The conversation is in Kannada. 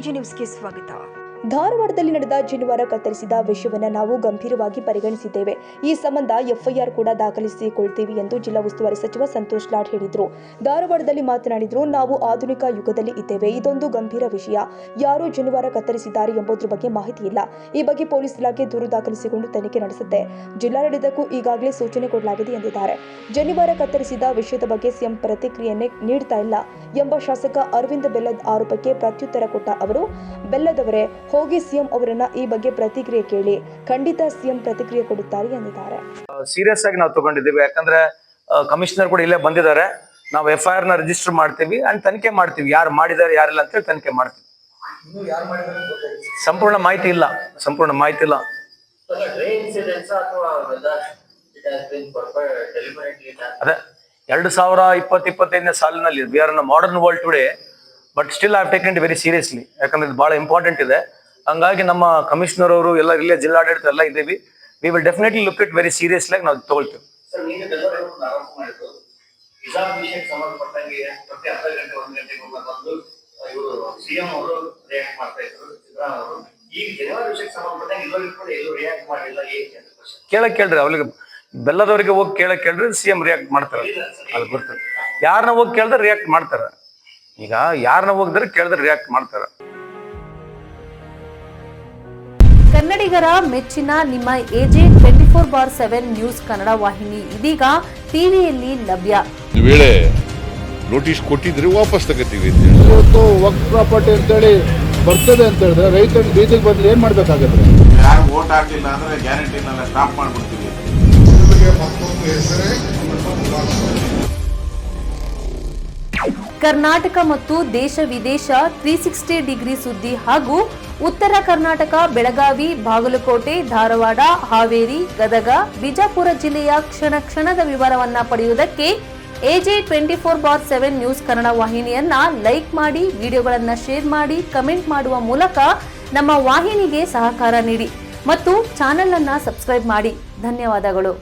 ಎಜಿ ನ್ಯೂಸ್ಗೆ ಸ್ವಾಗತ. ಧಾರವಾಡದಲ್ಲಿ ನಡೆದ ಜನಿವಾರ ಕತ್ತರಿಸಿದ ವಿಷಯವನ್ನು ನಾವು ಗಂಭೀರವಾಗಿ ಪರಿಗಣಿಸಿದ್ದೇವೆ. ಈ ಸಂಬಂಧ ಎಫ್ಐಆರ್ ಕೂಡ ದಾಖಲಿಸಿಕೊಳ್ತೀವಿ ಎಂದು ಜಿಲ್ಲಾ ಉಸ್ತುವಾರಿ ಸಚಿವ ಸಂತೋಷ್ ಲಾಡ್ ಹೇಳಿದರು. ಧಾರವಾಡದಲ್ಲಿ ಮಾತನಾಡಿದರು. ನಾವು ಆಧುನಿಕ ಯುಗದಲ್ಲಿ ಇದ್ದೇವೆ. ಇದೊಂದು ಗಂಭೀರ ವಿಷಯ. ಯಾರು ಜನಿವಾರ ಕತ್ತರಿಸಿದ್ದಾರೆ ಎಂಬುದರ ಬಗ್ಗೆ ಮಾಹಿತಿ ಇಲ್ಲ. ಈ ಬಗ್ಗೆ ಪೊಲೀಸ್ ಇಲಾಖೆ ದೂರು ದಾಖಲಿಸಿಕೊಂಡು ತನಿಖೆ ನಡೆಸುತ್ತೆ. ಜಿಲ್ಲಾಡಳಿತಕ್ಕೂ ಈಗಾಗಲೇ ಸೂಚನೆ ಕೊಡಲಾಗಿದೆ ಎಂದಿದ್ದಾರೆ. ಜನಿವಾರ ಕತ್ತರಿಸಿದ ವಿಷಯದ ಬಗ್ಗೆ ಸಿಎಂ ಪ್ರತಿಕ್ರಿಯೆಯನ್ನೇ ನೀಡ್ತಾ ಇಲ್ಲ ಎಂಬ ಶಾಸಕ ಅರವಿಂದ್ ಬೆಲ್ಲದ್ ಆರೋಪಕ್ಕೆ ಪ್ರತ್ಯುತ್ತರ ಕೊಟ್ಟ ಅವರು, ಬೆಲ್ಲದವರೇ ಹೋಗಿ ಸಿಎಂ ಅವರನ್ನ ಈ ಬಗ್ಗೆ ಪ್ರತಿಕ್ರಿಯೆ ಕೇಳಿ, ಖಂಡಿತ ಸಿಎಂ ಪ್ರತಿಕ್ರಿಯೆ ಕೊಡುತ್ತಾರೆ ಎಂದಿದ್ದಾರೆ. ಸೀರಿಯಸ್ ಆಗಿ ನಾವು ತಗೊಂಡಿದ್ದೀವಿ. ಯಾಕಂದ್ರೆ ಕಮಿಷನರ್ ಕೂಡ ಇಲ್ಲೇ ಬಂದಿದ್ದಾರೆ. ನಾವು ಎಫ್ಐಆರ್ ನ ರಿಜಿಸ್ಟರ್ ಮಾಡ್ತೀವಿ ಅಂಡ್ ತನಿಖೆ ಮಾಡ್ತೀವಿ. ಯಾರು ಮಾಡಿದ್ದಾರೆ ಯಾರಿಲ್ಲ ಅಂತ ಹೇಳಿ ತನಿಖೆ ಮಾಡ್ತೀವಿ. ಸಂಪೂರ್ಣ ಮಾಹಿತಿ ಇಲ್ಲ. ಅದೇ 2020-25 ಸಾಲಿನಲ್ಲಿ we are in modern world today, but still I have taken it very seriously. ಯಾಕಂದ್ರೆ ಇದು ಬಹಳ ಇಂಪಾರ್ಟೆಂಟ್ ಇದೆ. ಹಂಗಾಗಿ ನಮ್ಮ ಕಮಿಷನರ್ ಅವರು ಎಲ್ಲ ಇಲ್ಲೇ ಜಿಲ್ಲಾಡಳಿತ ಎಲ್ಲ ಇದ್ದೀವಿ. We will definitely look it very seriously ಆಗಿ ನಾವು ತಗೊಳ್ತೀವಿ. ಕೇಳ್ರಿ ಅವ್ರಿಗೆ, ಬೆಲ್ಲದವರಿಗೆ ಹೋಗಿ ಕೇಳ್ರಿ, ಸಿಎಂ ರಿಯಾಕ್ಟ್ ಮಾಡ್ತಾರೆ. ಅದು ಗೊತ್ತು. ಯಾರನ್ನ ಹೋಗಿ ಕೇಳಿದ್ರೆ ರಿಯಾಕ್ಟ್ ಮಾಡ್ತಾರೆ. ಈಗ ಯಾರನ್ನ ಹೋಗಿದ್ರೆ ಕೇಳಿದ್ರೆ ರಿಯಾಕ್ಟ್ ಮಾಡ್ತಾರೆ. ಕನ್ನಡಿಗರ ಮೆಚ್ಚಿನ ನಿಮ್ಮ ಎಜೆ 24/7 ನ್ಯೂಸ್ ಕನ್ನಡ ವಾಹಿನಿ ಇದೀಗ ಟಿವಿಯಲ್ಲಿ ಲಭ್ಯ. ಒಂದು ವೇಳೆ ನೋಟಿಸ್ ಕೊಟ್ಟಿದ್ರೆ ವಾಪಸ್ ತಗೋತೀವಿ. ಇವತ್ತು ವಕ್ಫ್ ಪ್ರಾಪರ್ಟಿ ಅಂತೇಳಿ ಬರ್ತದೆ ಅಂತ ಹೇಳಿದ್ರೆ ರೈತರ ಬೀದಿಗೆ ಬಂದ್ರೆ ಏನ್ ಮಾಡ್ಬೇಕಾಗತ್ತೆ? ಯಾರು ವೋಟ್ ಹಾಕಲಿಲ್ಲ ಅಂದ್ರೆ ಗ್ಯಾರಂಟಿನೆಲ್ಲ ಸ್ಟಾಪ್ ಮಾಡ್ಬಿಡ್ತೀವಿ. ಕರ್ನಾಟಕ ಮತ್ತು ದೇಶ ವಿದೇಶ 360 ಡಿಗ್ರಿ ಸುದ್ದಿ ಹಾಗೂ ಉತ್ತರ ಕರ್ನಾಟಕ, ಬೆಳಗಾವಿ, ಬಾಗಲಕೋಟೆ, ಧಾರವಾಡ, ಹಾವೇರಿ, ಗದಗ, ಬಿಜಾಪುರ ಜಿಲ್ಲೆಯ ಕ್ಷಣ ಕ್ಷಣದ ವಿವರವನ್ನ ಪಡೆಯುವುದಕ್ಕೆ ಎಜೆ 24/7 ನ್ಯೂಸ್ ಕನ್ನಡ ವಾಹಿನಿಯನ್ನ ಲೈಕ್ ಮಾಡಿ, ವಿಡಿಯೋಗಳನ್ನ ಶೇರ್ ಮಾಡಿ, ಕಮೆಂಟ್ ಮಾಡುವ ಮೂಲಕ ನಮ್ಮ ವಾಹಿನಿಗೆ ಸಹಕಾರ ನೀಡಿ ಮತ್ತು ಚಾನೆಲ್ ಅನ್ನ ಸಬ್ಸ್ಕ್ರೈಬ್ ಮಾಡಿ. ಧನ್ಯವಾದಗಳು.